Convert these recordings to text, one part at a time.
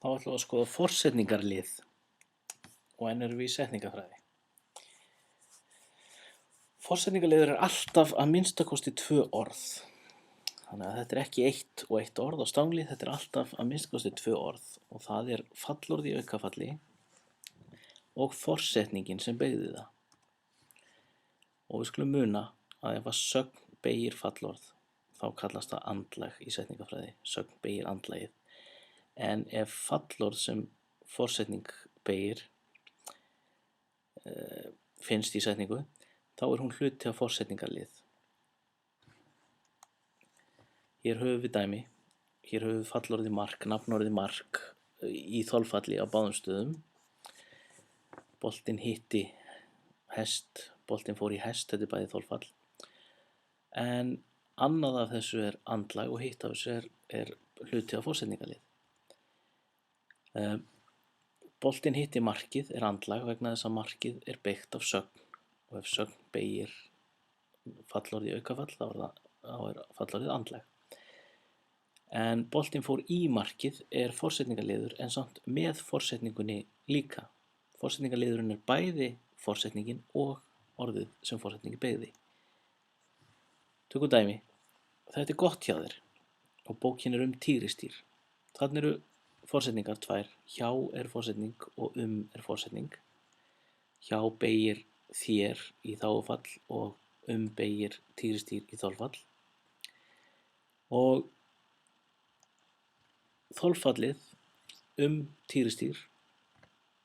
Þá ætlum við að skoða forsetningarlið og enn erum við í setningafræði. Forsetningarliður er alltaf að minnsta kosti 2 orð. Þannig að þetta er ekki eitt og eitt orð á stangli, þetta er alltaf að minnsta kosti 2 orð og það er fallorð í aukafalli og forsetningin sem beygði það. Og við skulum muna að ef að sögn beygir fallorð þá kallast það andlag í setningafræði, sögn beygir andlagið. En ef fallorð sem forsetning beygir finnst í setningu, þá er hún hluti af forsetningarlið. Hér höfum við dæmi, hér höfum við fallorðið mark, nafnorðið mark í þolfalli á báðum stöðum. Boltinn hitti hest, boltinn fór í hest, þetta er bæði þolfall. En annað af þessu er andlag og hitt af þessu er hluti af forsetningarlið. Boltinn hitti markið er andlag vegna þess að markið er beygt af sögn og ef sögn beygir fallorðið í aukafall þá er fallorðið andlag. En boltinn fór í markið er forsetningarliður en samt með forsetningunni líka. Forsetningarliðurinn er bæði forsetningin og orðið sem forsetningi beygði. Tökum dæmi. Þetta er gott hjá þér og bókin er tígrisdýr. Þarna eru forsetningar 2. Hjá er forsetning og er forsetning. Hjá beygir þér í þágufall og beygir tígrisdýr í þolfall. Og þolfallið tígrisdýr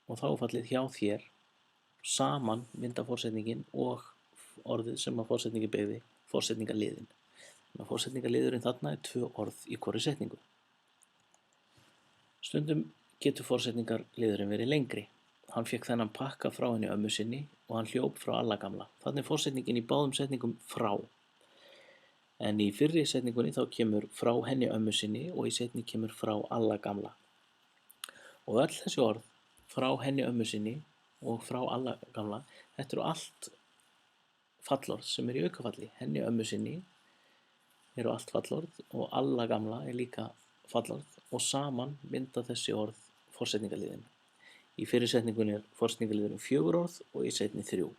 og þágufallið hjá þér saman mynda forsetningin og orðið sem að forsetningi beygði, forsetningarliðin. Þannig að forsetningarliðurinn þarna er 2 orð í hvorri setningu. Stundum getur forsetningarliðurinn verið lengri. Hann fékk þennan pakka frá henni ömmu sinni og hann hljóp frá Alla gamla. Þannig er forsetningin í báðum setningum frá. En í fyrri setningunni þá kemur frá henni ömmu sinni og í seinni kemur frá Alla gamla. Og öll þessi orð, frá henni ömmu sinni og frá Alla gamla, þetta eru allt fallorð sem er í aukafalli. Henni ömmu sinni eru allt fallorð og Alla gamla er líka fallorð og saman mynda þessi orð forsetningarliðin. Í fyrri setningunni er forsetningarliðurinn 4 orð og í seinni 3.